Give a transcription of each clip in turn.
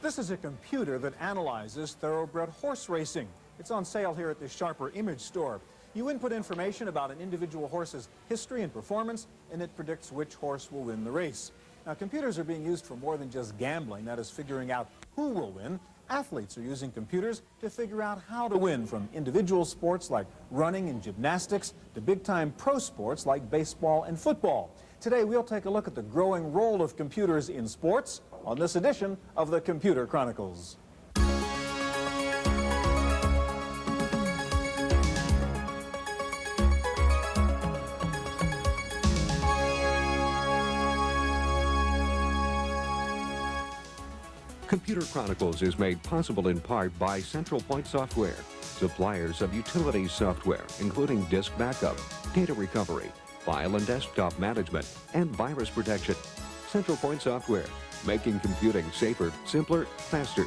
This is a computer that analyzes thoroughbred horse racing. It's on sale here at the Sharper Image store. You input information about an individual horse's history and performance, and it predicts which horse will win the race. Now, computers are being used for more than just gambling, that is figuring out who will win. Athletes are using computers to figure out how to win, from individual sports like running and gymnastics to big-time pro sports like baseball and football. Today, we'll take a look at the growing role of computers in sports on this edition of the Computer Chronicles. Computer Chronicles is made possible in part by Central Point Software, suppliers of utilities software, including disk backup, data recovery, file and desktop management, and virus protection. Central Point Software, making computing safer, simpler, faster.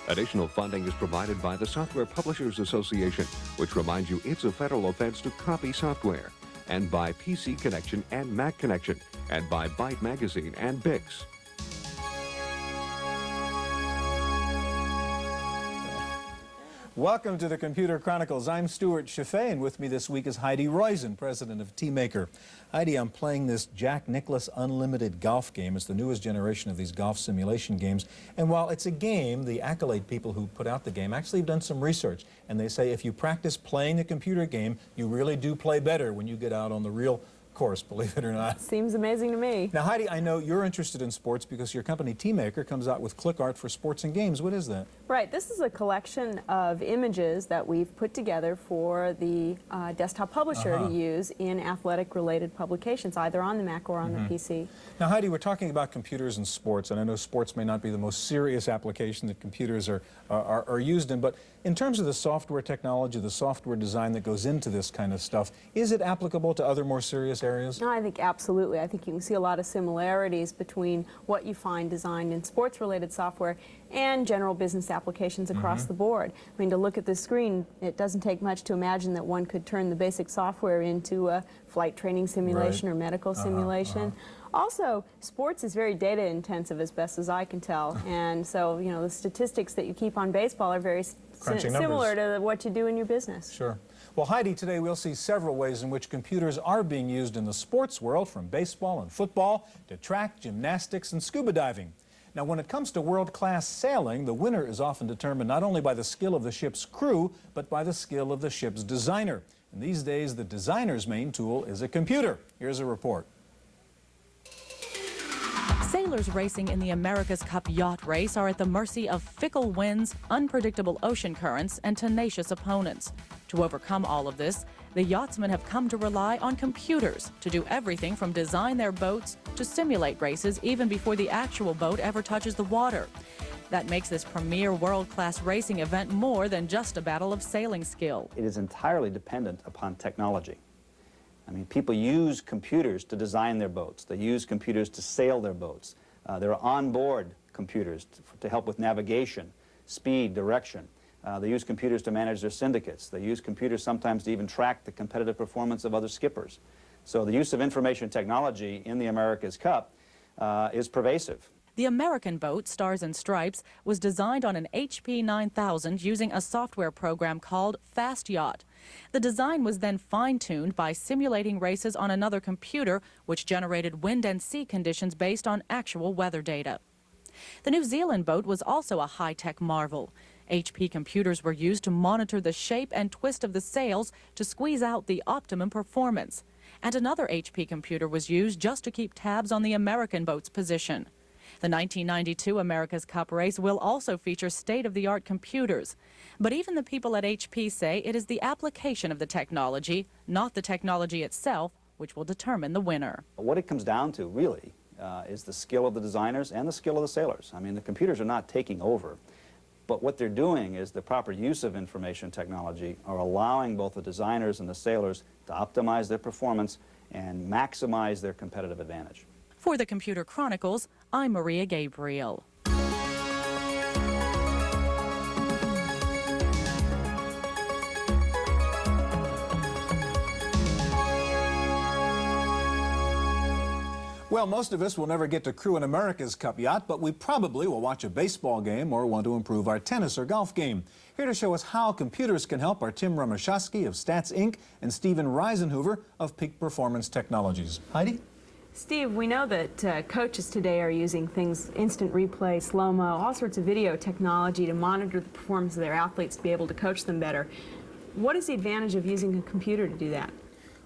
Additional funding is provided by the Software Publishers Association, which reminds you it's a federal offense to copy software, and by PC Connection and Mac Connection, and by Byte Magazine and Bix. Welcome to the Computer Chronicles. I'm Stewart Cheifet, and with me this week is Heidi Roizen, president of T-Maker. Heidi, I'm playing this Jack Nicklaus Unlimited golf game. It's the newest generation of these golf simulation games. And while it's a game, the Accolade people who put out the game actually have done some research. And they say if you practice playing a computer game, you really do play better when you get out on the real course, believe it or not. Seems amazing to me. Now, Heidi, I know you're interested in sports because your company T-Maker comes out with click art for sports and games. What is that? Right. This is a collection of images that we've put together for the desktop publisher to use in athletic-related publications, either on the Mac or on the PC. Now, Heidi, we're talking about computers and sports, and I know sports may not be the most serious application that computers are used in, but in terms of the software technology, the software design that goes into this kind of stuff, is it applicable to other more serious areas? No, I think absolutely. I think you can see a lot of similarities between what you find designed in sports-related software and general business applications across the board. I mean, to look at this screen, it doesn't take much to imagine that one could turn the basic software into a flight training simulation or medical simulation. Also, sports is very data intensive as best as I can tell, and so, you know, the statistics that you keep on baseball are very similar to what you do in your business. Sure. Well, Heidi, today we'll see several ways in which computers are being used in the sports world, from baseball and football to track, gymnastics, and scuba diving. Now, when it comes to world-class sailing, the winner is often determined not only by the skill of the ship's crew, but by the skill of the ship's designer. And these days, the designer's main tool is a computer. Here's a report. Sailors racing in the America's Cup yacht race are at the mercy of fickle winds, unpredictable ocean currents, and tenacious opponents. To overcome all of this, the yachtsmen have come to rely on computers to do everything from design their boats to simulate races even before the actual boat ever touches the water. That makes this premier world-class racing event more than just a battle of sailing skill. It is entirely dependent upon technology. I mean, people use computers to design their boats. They use computers to sail their boats. There are onboard computers to help with navigation, speed, direction. They use computers to manage their syndicates. They use computers sometimes to even track the competitive performance of other skippers. So the use of information technology in the America's Cup is pervasive. The American boat, Stars and Stripes, was designed on an HP 9000 using a software program called Fast Yacht. The design was then fine-tuned by simulating races on another computer, which generated wind and sea conditions based on actual weather data. The New Zealand boat was also a high-tech marvel. HP computers were used to monitor the shape and twist of the sails to squeeze out the optimum performance. And another HP computer was used just to keep tabs on the American boat's position. The 1992 America's Cup race will also feature state-of-the-art computers. But even the people at HP say it is the application of the technology, not the technology itself, which will determine the winner. What it comes down to, really, is the skill of the designers and the skill of the sailors. I mean, the computers are not taking over, but what they're doing is the proper use of information technology are allowing both the designers and the sailors to optimize their performance and maximize their competitive advantage. For the Computer Chronicles, I'm Maria Gabriel. Well, most of us will never get to crew an America's Cup yacht, but we probably will watch a baseball game or want to improve our tennis or golf game. Here to show us how computers can help are Tim Ramashowski of Stats Inc. and Steven Reisenhoover of Peak Performance Technologies. Heidi? Steve, we know that coaches today are using things, instant replay, slow-mo, all sorts of video technology to monitor the performance of their athletes to be able to coach them better. What is the advantage of using a computer to do that?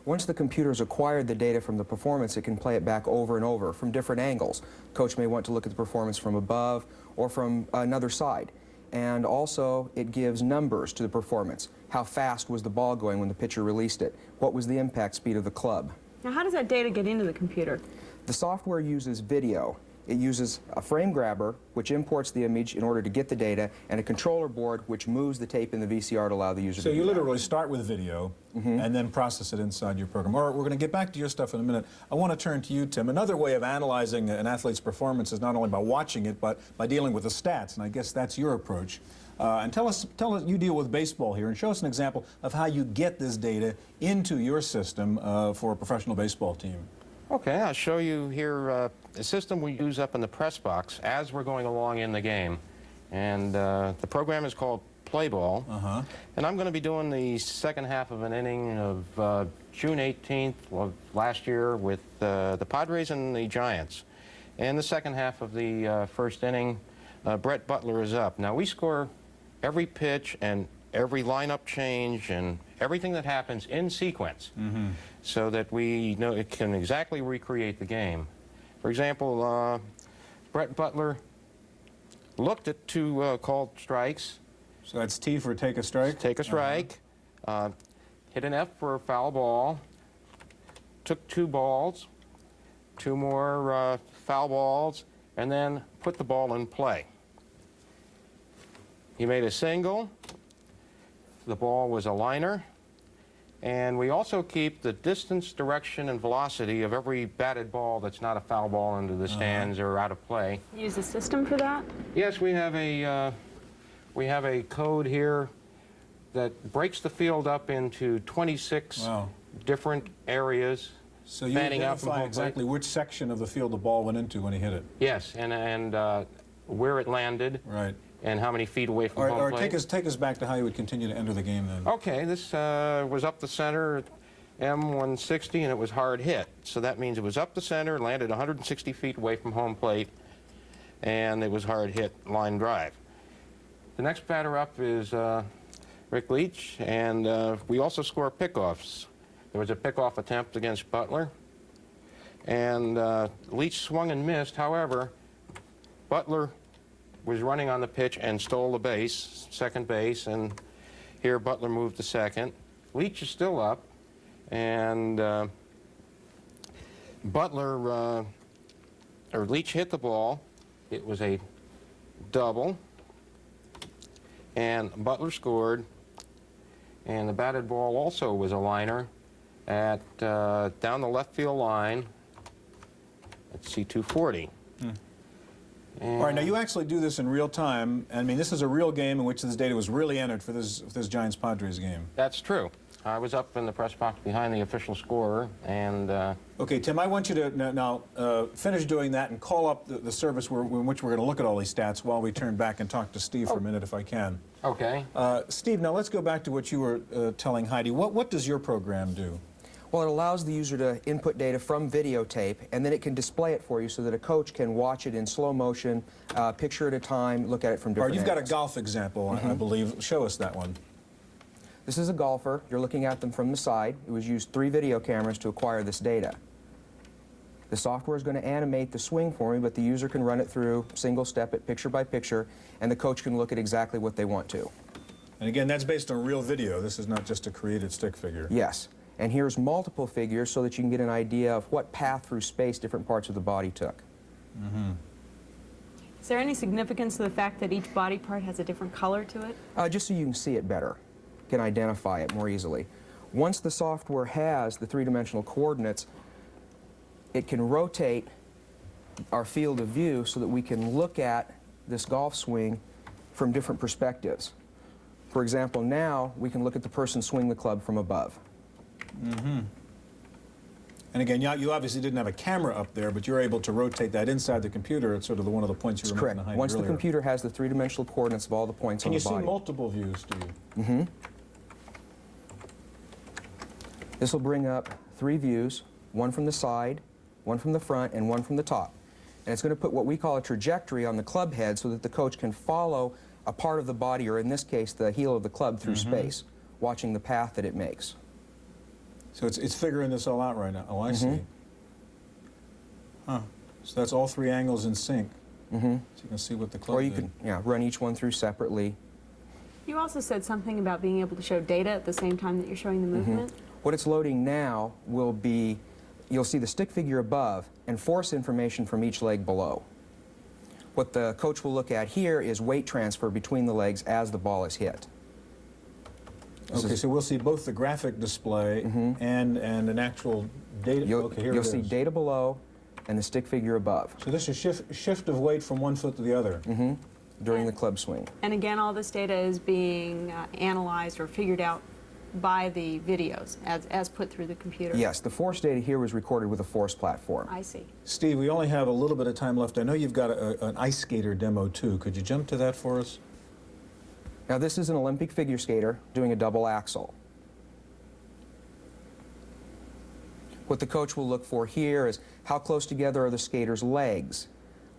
Once the computer's acquired the data from the performance, it can play it back over and over from different angles. Coach may want to look at the performance from above or from another side. And also, it gives numbers to the performance. How fast was the ball going when the pitcher released it? What was the impact speed of the club? Now, how does that data get into the computer? The software uses video. It uses a frame grabber, which imports the image in order to get the data, and a controller board, which moves the tape in the VCR to allow the user to do that. So you literally start with video and then process it inside your program. All right, we're going to get back to your stuff in a minute. I want to turn to you, Tim. Another way of analyzing an athlete's performance is not only by watching it, but by dealing with the stats, and I guess that's your approach. And tell us, you deal with baseball here, and show us an example of how you get this data into your system for a professional baseball team. Okay, I'll show you here a system we use up in the press box as we're going along in the game. And the program is called Play Ball. And I'm going to be doing the second half of an inning of June 18th of last year with the Padres and the Giants. And the second half of the first inning, Brett Butler is up. Now, we score every pitch and every lineup change and everything that happens in sequence so that we know it can exactly recreate the game. For example, Brett Butler looked at two called strikes. So that's T for take a strike? Take a strike. Hit an F for a foul ball. Took two balls, two more foul balls, and then put the ball in play. He made a single. The ball was a liner, and we also keep the distance, direction, and velocity of every batted ball that's not a foul ball into the stands or out of play. Use a system for that? Yes, we have a code here that breaks the field up into 26 different areas. So you identify exactly which section of the field the ball went into when he hit it? Yes, and where it landed. Right. And how many feet away from home plate. Take us back to how you would continue to enter the game then. Okay, this was up the center at M160, and it was hard hit. So that means it was up the center, landed 160 feet away from home plate, and it was hard hit line drive. The next batter up is Rick Leach, and we also score pickoffs. There was a pickoff attempt against Butler, and Leach swung and missed. However, Butler was running on the pitch and stole the base, second base, and here Butler moved to second. Leach is still up, and Leach hit the ball. It was a double, and Butler scored, and the batted ball also was a liner at down the left field line at C240. All right, now you actually do this in real time. I mean, this is a real game in which this data was really entered for this Giants-Padres game. That's true. I was up in the press box behind the official scorer, and... Okay, Tim, I want you to now finish doing that and call up the service in which we're going to look at all these stats while we turn back and talk to Steve for a minute, if I can. Okay. Steve, now let's go back to what you were telling Heidi. What does your program do? Well, it allows the user to input data from videotape, and then it can display it for you so that a coach can watch it in slow motion, picture at a time, look at it from different All right, you've got a angles. golf example, I believe. Show us that one. This is a golfer. You're looking at them from the side. It was used 3 video cameras to acquire this data. The software is going to animate the swing for me, but the user can run it through single step it picture by picture, and the coach can look at exactly what they want to. And again, that's based on real video. This is not just a created stick figure. Yes. And here's multiple figures so that you can get an idea of what path through space different parts of the body took. Is there any significance to the fact that each body part has a different color to it? Just so you can see it better, can identify it more easily. Once the software has the 3-dimensional coordinates, it can rotate our field of view so that we can look at this golf swing from different perspectives. For example, now we can look at the person swing the club from above. And again, you obviously didn't have a camera up there, but you're able to rotate that inside the computer. It's sort of one of the points you were making Correct. the height Once earlier. the computer has the three-dimensional coordinates of all the points on the body. Can you see multiple views, do you? Mm-hmm. This will bring up 3 views, one from the side, one from the front, and one from the top. And it's going to put what we call a trajectory on the club head so that the coach can follow a part of the body, or in this case, the heel of the club, through space, watching the path that it makes. So it's figuring this all out right now. Oh, I see. Huh. So that's all 3 angles in sync. So you can see what the club Or you did. can run each one through separately. You also said something about being able to show data at the same time that you're showing the movement. What it's loading now will be, you'll see the stick figure above and force information from each leg below. What the coach will look at here is weight transfer between the legs as the ball is hit. Okay, so we'll see both the graphic display and an actual data. Okay, here You'll it see is. data below and the stick figure above. So this is shift of weight from one foot to the other. During the club swing. And again, all this data is being analyzed or figured out by the videos as put through the computer. Yes, the force data here was recorded with a force platform. I see. Steve, we only have a little bit of time left. I know you've got an ice skater demo too. Could you jump to that for us? Now this is an Olympic figure skater doing a double axel. What the coach will look for here is how close together are the skater's legs,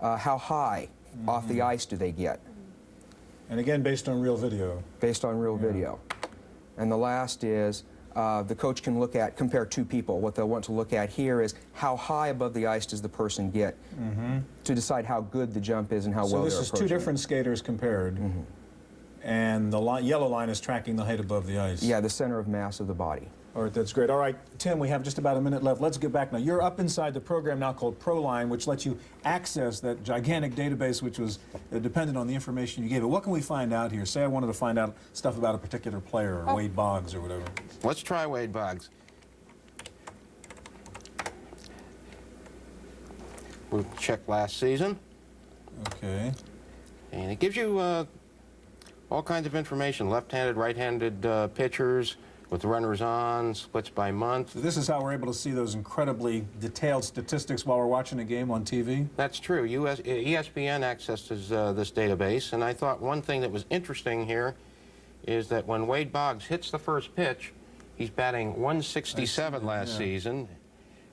how high off the ice do they get. And again, based on real video. Based on real video. And the last is the coach can compare 2 people. What they'll want to look at here is how high above the ice does the person get to decide how good the jump is and how well they're approaching. So this is 2 different skaters compared. And the yellow line is tracking the height above the ice. Yeah, the center of mass of the body. All right, that's great. All right, Tim, we have just about a minute left. Let's get back now. You're up inside the program now called ProLine, which lets you access that gigantic database which was dependent on the information you gave it. What can we find out here? Say I wanted to find out stuff about a particular player, or Wade Boggs or whatever. Let's try Wade Boggs. We'll check last season. Okay. And it gives you all kinds of information, left-handed, right-handed pitchers, with runners on, splits by month. So this is how we're able to see those incredibly detailed statistics while we're watching a game on TV? That's true. ESPN accesses this database, and I thought one thing that was interesting here is that when Wade Boggs hits the first pitch, he's batting 167 last season,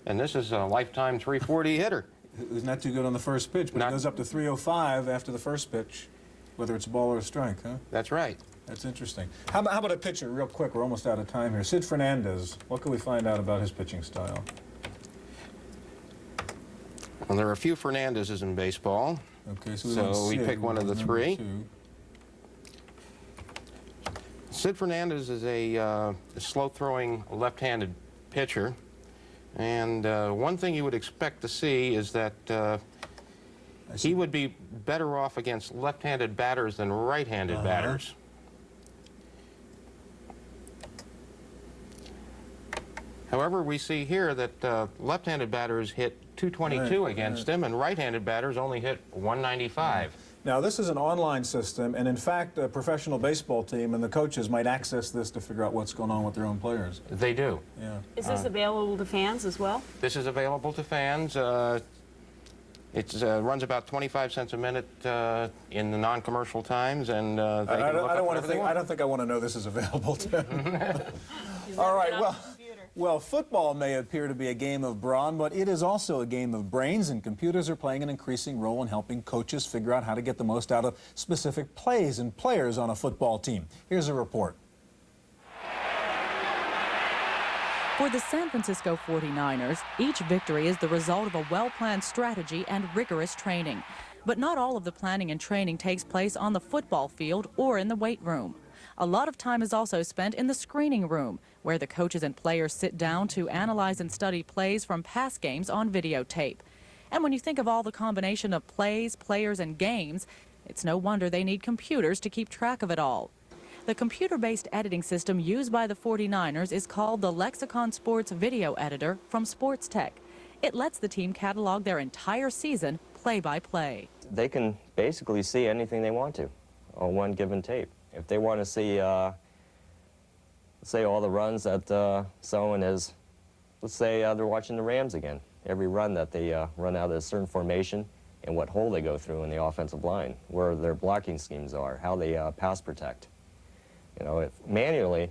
and this is a lifetime 340 hitter. He's not too good on the first pitch, but he goes up to 305 after the first pitch, whether it's a ball or a strike, huh? That's right. That's interesting. How about a pitcher, real quick? We're almost out of time here. Sid Fernandez, what can we find out about his pitching style? Well, there are a few Fernandezes in baseball. Okay, So we pick one of the 3. 2. Sid Fernandez is a slow-throwing left-handed pitcher, and one thing you would expect to see is that he would be better off against left-handed batters than right-handed batters. However, we see here that left-handed batters hit 222 against him, and right-handed batters only hit 195. Now, this is an online system, and in fact, a professional baseball team and the coaches might access this to figure out what's going on with their own players. They do. Yeah. Is this available to fans as well? This is available to fans. It runs about 25 cents a minute in the non-commercial times, and they can look up whatever they want. I don't think I want to know this is available to them. All right, well, football may appear to be a game of brawn, but it is also a game of brains, and computers are playing an increasing role in helping coaches figure out how to get the most out of specific plays and players on a football team. Here's a report. For the San Francisco 49ers, each victory is the result of a well-planned strategy and rigorous training. But not all of the planning and training takes place on the football field or in the weight room. A lot of time is also spent in the screening room, where the coaches and players sit down to analyze and study plays from past games on videotape. And when you think of all the combination of plays, players, and games, it's no wonder they need computers to keep track of it all. The computer-based editing system used by the 49ers is called the Lexicon Sports Video Editor from Sports Tech. It lets the team catalog their entire season play by play. They can basically see anything they want to on one given tape. If they want to see, say, all the runs that someone has let's say they're watching the Rams again. Every run that they run out of a certain formation and what hole they go through in the offensive line, where their blocking schemes are, how they pass protect. You know, if manually,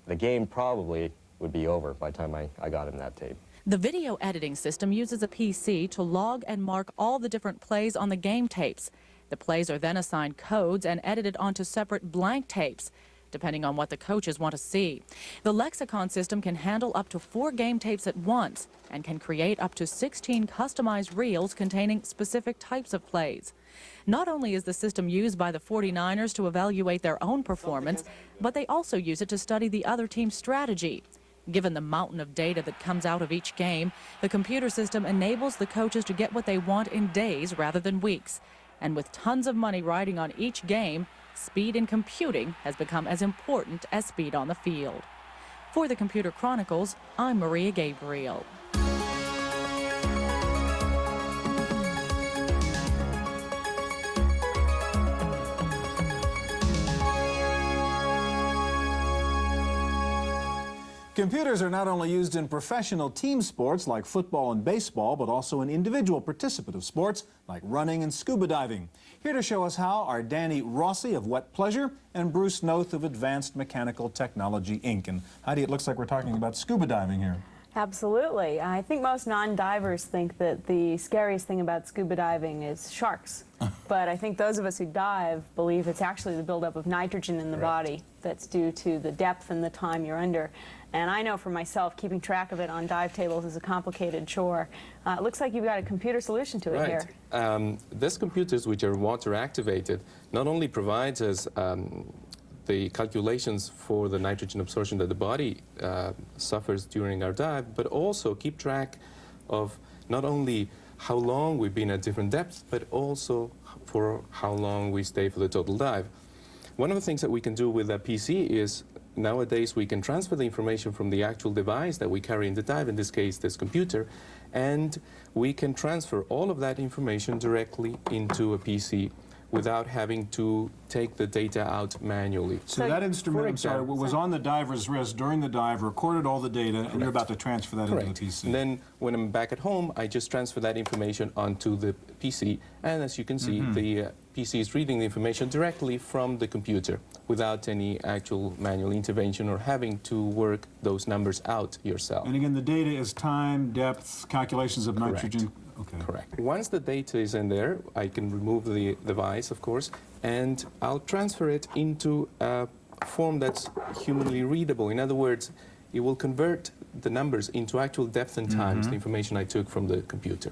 the game probably would be over by the time I got him that tape. The video editing system uses a PC to log and mark all the different plays on the game tapes. The plays are then assigned codes and edited onto separate blank tapes, depending on what the coaches want to see. The lexicon system can handle up to 4 game tapes at once and can create up to 16 customized reels containing specific types of plays. Not only is the system used by the 49ers to evaluate their own performance, but they also use it to study the other team's strategy. Given the mountain of data that comes out of each game, the computer system enables the coaches to get what they want in days rather than weeks. And with tons of money riding on each game, speed in computing has become as important as speed on the field. For the Computer Chronicles, I'm Maria Gabriel. Computers are not only used in professional team sports like football and baseball, but also in individual participative sports like running and scuba diving. Here to show us how are Danny Rossi of Wet Pleasure and Bruce Noth of Advanced Mechanical Technology, Inc. And Heidi, it looks like we're talking about scuba diving here. Absolutely. I think most non-divers think that the scariest thing about scuba diving is sharks. But I think those of us who dive believe it's actually the buildup of nitrogen in the body that's due to the depth and the time you're under. And I know for myself, keeping track of it on dive tables is a complicated chore. It looks like you've got a computer solution to it here. These computers, which are water activated, not only provides us the calculations for the nitrogen absorption that the body suffers during our dive, but also keep track of not only how long we've been at different depths, but also for how long we stay for the total dive. One of the things that we can do with a PC is nowadays we can transfer the information from the actual device that we carry in the dive, in this case this computer, and we can transfer all of that information directly into a PC without having to take the data out manually. So that instrument, I'm sorry, was on the diver's wrist during the dive, recorded all the data, and you're about to transfer that into the PC. And then when I'm back at home, I just transfer that information onto the PC, and as you can see, the PC is reading the information directly from the computer without any actual manual intervention or having to work those numbers out yourself. And again, the data is time, depth, calculations of nitrogen. Okay. Correct. Once the data is in there, I can remove the device, of course, and I'll transfer it into a form that's humanly readable. In other words, it will convert the numbers into actual depth and times, the information I took from the computer.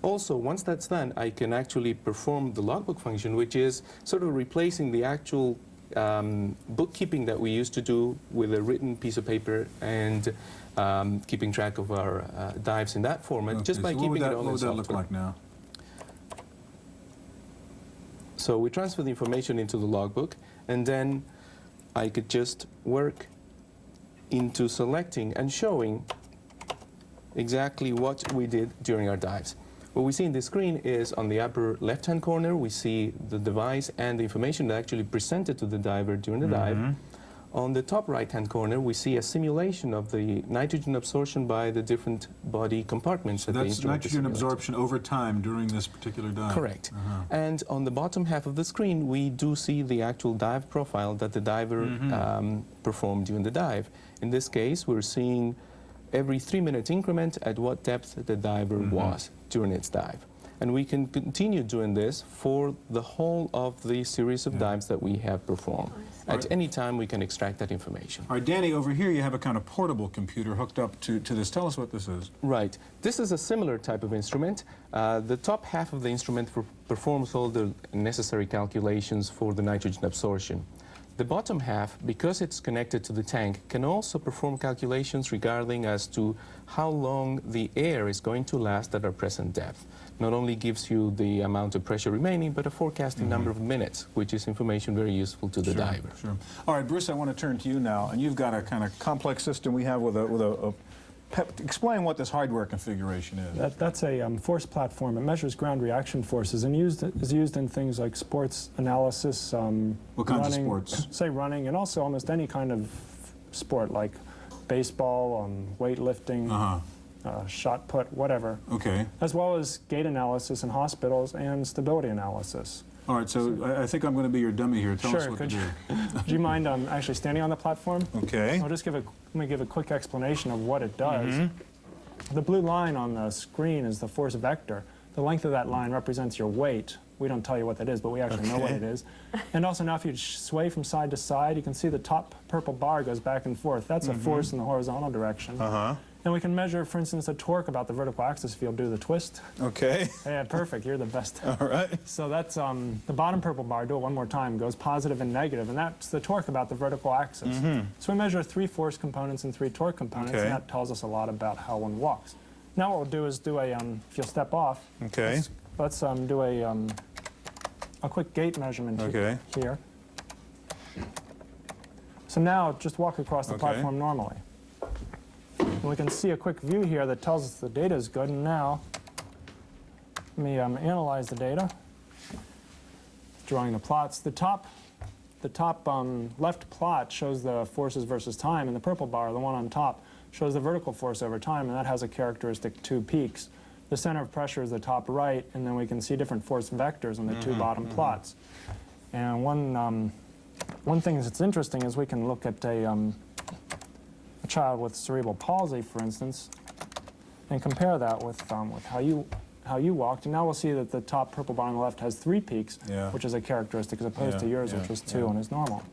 Also, once that's done, I can actually perform the logbook function, which is sort of replacing the actual bookkeeping that we used to do with a written piece of paper and keeping track of our dives in that format, just by keeping it all in software. What would that look like now? So we transfer the information into the logbook, and then I could just work into selecting and showing exactly what we did during our dives. What we see in the screen is on the upper left-hand corner, we see the device and the information that actually presented to the diver during the dive. On the top right-hand corner, we see a simulation of the nitrogen absorption by the different body compartments. So that's nitrogen absorption over time during this particular dive. Correct. And on the bottom half of the screen, we do see the actual dive profile that the diver performed during the dive. In this case, we're seeing every 3-minute increment at what depth the diver was during its dive. And we can continue doing this for the whole of the series of dives that we have performed. At any time, we can extract that information. All right, Danny, over here you have a kind of portable computer hooked up to this. Tell us what this is. Right. This is a similar type of instrument. The top half of the instrument performs all the necessary calculations for the nitrogen absorption. The bottom half, because it's connected to the tank, can also perform calculations regarding as to how long the air is going to last at our present depth. Not only gives you the amount of pressure remaining, but a forecasting number of minutes, which is information very useful to the diver. Sure. All right, Bruce, I want to turn to you now, and you've got a kind of complex system we have with a explain what this hardware configuration is. That's a force platform. It measures ground reaction forces and is used in things like sports analysis. What kinds of sports? Say running, and also almost any kind of sport like baseball, weightlifting, shot put, whatever. Okay. As well as gait analysis in hospitals and stability analysis. All right, so I think I'm going to be your dummy here. Tell us what to do. Do you mind actually standing on the platform? Okay. I'll just let me give a quick explanation of what it does. The blue line on the screen is the force vector. The length of that line represents your weight. We don't tell you what that is, but we actually know what it is. And also now if you sway from side to side, you can see the top purple bar goes back and forth. That's a force in the horizontal direction. And we can measure, for instance, the torque about the vertical axis field due to the twist. Okay. Yeah, perfect. You're the best. All right. So that's the bottom purple bar, do it one more time, goes positive and negative, and that's the torque about the vertical axis. So we measure 3 force components and 3 torque components, and that tells us a lot about how one walks. Now what we'll do is do a, if you'll step off, let's do a quick gait measurement here. So now just walk across the platform normally. And we can see a quick view here that tells us the data is good. And now, let me analyze the data. Drawing the plots. The top left plot shows the forces versus time, and the purple bar, the one on top, shows the vertical force over time, and that has a characteristic 2 peaks. The center of pressure is the top right, and then we can see different force vectors on the 2 bottom plots. And one thing that's interesting is we can look at a child with cerebral palsy, for instance, and compare that with how you walked. And now we'll see that the top purple bar on the left has 3 peaks, which is a characteristic, as opposed to yours, which was 2 and is normal.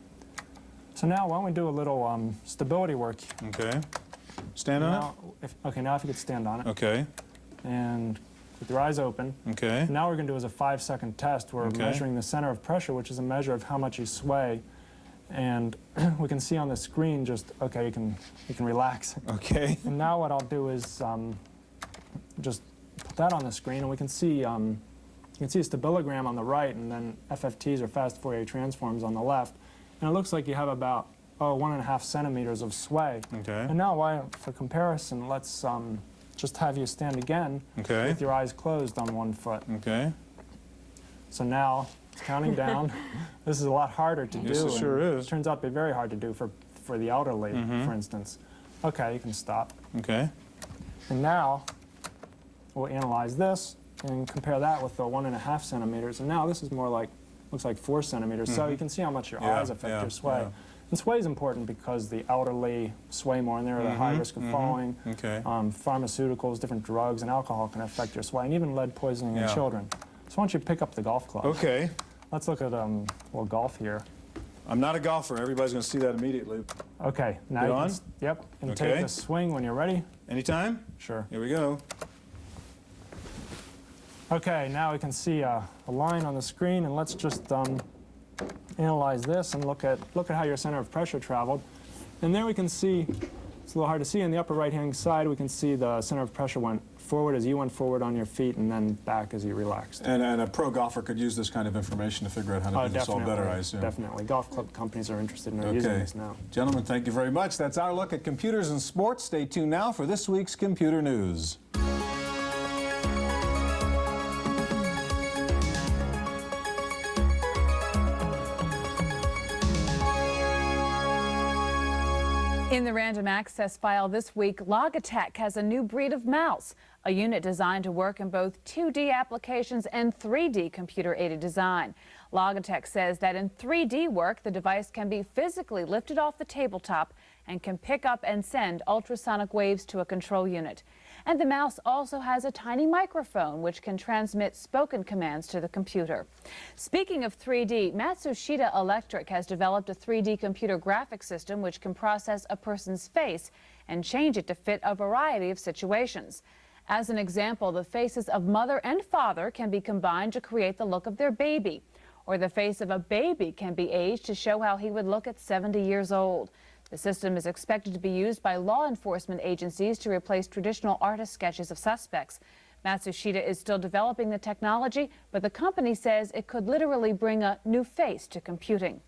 So now why don't we do a little stability work? Okay. Stand on it? Okay, now if you could stand on it. Okay. And with your eyes open. Okay. Now we're going to do is a 5-second test. We're measuring the center of pressure, which is a measure of how much you sway. And we can see on the screen just, okay, you can relax. Okay. And now what I'll do is just put that on the screen, and we can see you can see a stabilogram on the right, and then FFTs or fast Fourier transforms on the left. And it looks like you have about 1.5 centimeters of sway. Okay. And now, for comparison, let's just have you stand again with your eyes closed on one foot. Okay. So now, it's counting down. This is a lot harder to do. Yes, it sure is. It turns out to be very hard to do for the elderly, for instance. Okay, you can stop. Okay. And now, we'll analyze this and compare that with the 1.5 centimeters. And now this is more like, looks like 4 centimeters. So you can see how much your eyes affect your sway. And sway is important because the elderly sway more, and they're at a high risk of falling. Pharmaceuticals, different drugs, and alcohol can affect your sway, and even lead poisoning in children. So why don't you pick up the golf club? Okay. Let's look at golf here. I'm not a golfer. Everybody's going to see that immediately. Okay. Now you can, yep. And take a swing when you're ready. Anytime? Sure. Here we go. Okay. Now we can see a line on the screen, and let's just analyze this and look at how your center of pressure traveled. And there we can see, it's a little hard to see, on the upper right-hand side we can see the center of pressure went forward as you went forward on your feet, and then back as you relaxed. And a pro golfer could use this kind of information to figure out how to do this all better, I assume. Definitely. Golf club companies are interested in using this now. Gentlemen, thank you very much. That's our look at computers and sports. Stay tuned now for this week's Computer News. In the random access file this week, Logitech has a new breed of mouse, a unit designed to work in both 2D applications and 3D computer-aided design. Logitech says that in 3D work, the device can be physically lifted off the tabletop and can pick up and send ultrasonic waves to a control unit. And the mouse also has a tiny microphone which can transmit spoken commands to the computer. Speaking of 3D, Matsushita Electric has developed a 3D computer graphic system which can process a person's face and change it to fit a variety of situations. As an example, the faces of mother and father can be combined to create the look of their baby, or the face of a baby can be aged to show how he would look at 70 years old. The system is expected to be used by law enforcement agencies to replace traditional artist sketches of suspects. Matsushita is still developing the technology, but the company says it could literally bring a new face to computing.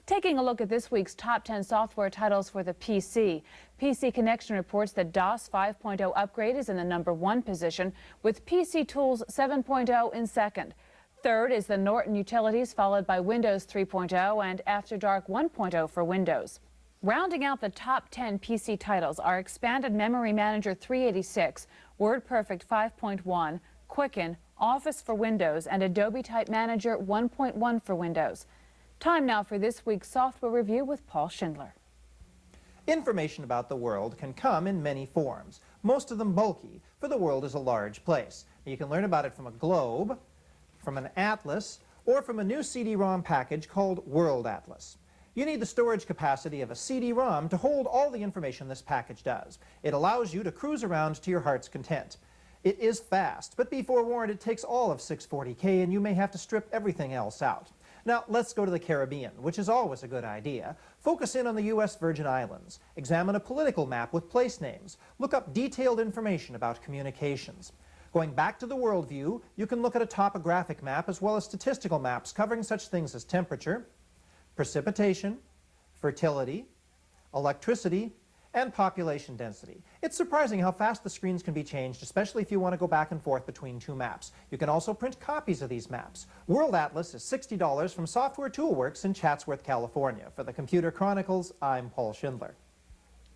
Taking a look at this week's top 10 software titles for the PC. PC Connection reports that DOS 5.0 upgrade is in the #1 position, with PC Tools 7.0 in second. Third is the Norton Utilities, followed by Windows 3.0 and After Dark 1.0 for Windows. Rounding out the top 10 PC titles are Expanded Memory Manager 386, WordPerfect 5.1, Quicken, Office for Windows, and Adobe Type Manager 1.1 for Windows. Time now for this week's software review with Paul Schindler. Information about the world can come in many forms, most of them bulky, for the world is a large place. You can learn about it from a globe, from an atlas, or from a new CD-ROM package called World Atlas. You need the storage capacity of a CD-ROM to hold all the information this package does. It allows you to cruise around to your heart's content. It is fast, but be forewarned, it takes all of 640K and you may have to strip everything else out. Now, let's go to the Caribbean, which is always a good idea. Focus in on the U.S. Virgin Islands. Examine a political map with place names. Look up detailed information about communications. Going back to the world view, you can look at a topographic map as well as statistical maps covering such things as temperature, precipitation, fertility, electricity, and population density. It's surprising how fast the screens can be changed, especially if you want to go back and forth between two maps. You can also print copies of these maps. World Atlas is $60 from Software Toolworks in Chatsworth, California. For the Computer Chronicles, I'm Paul Schindler.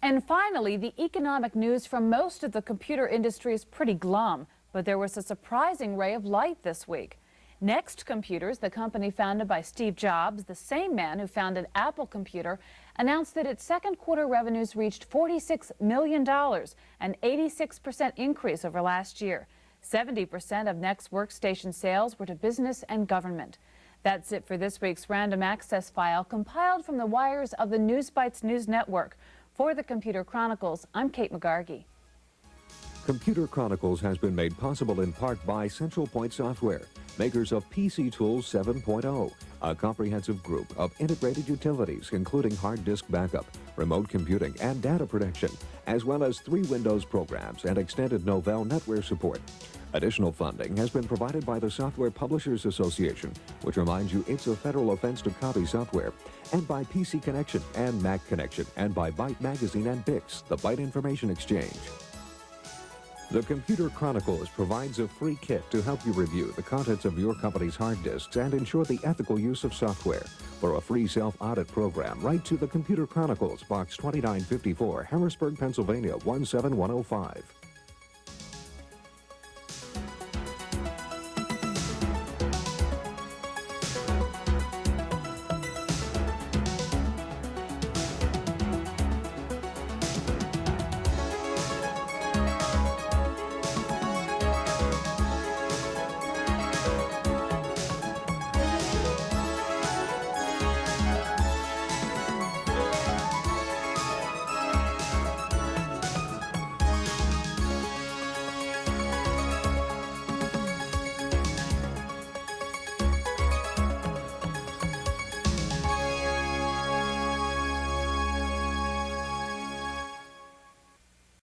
And finally, the economic news from most of the computer industry is pretty glum, but there was a surprising ray of light this week. Next Computers, the company founded by Steve Jobs, the same man who founded Apple Computer, announced that its second quarter revenues reached $46 million, an 86% increase over last year. 70% of Next workstation sales were to business and government. That's it for this week's Random Access File, compiled from the wires of the NewsBytes News Network. For the Computer Chronicles, I'm Kate McGargy. Computer Chronicles has been made possible in part by Central Point Software, makers of PC Tools 7.0, a comprehensive group of integrated utilities including hard disk backup, remote computing, and data protection, as well as 3 Windows programs and extended Novell NetWare support. Additional funding has been provided by the Software Publishers Association, which reminds you it's a federal offense to copy software, and by PC Connection and Mac Connection, and by Byte Magazine and Bix, the Byte Information Exchange. The Computer Chronicles provides a free kit to help you review the contents of your company's hard disks and ensure the ethical use of software. For a free self-audit program, write to the Computer Chronicles, Box 2954, Harrisburg, Pennsylvania 17105.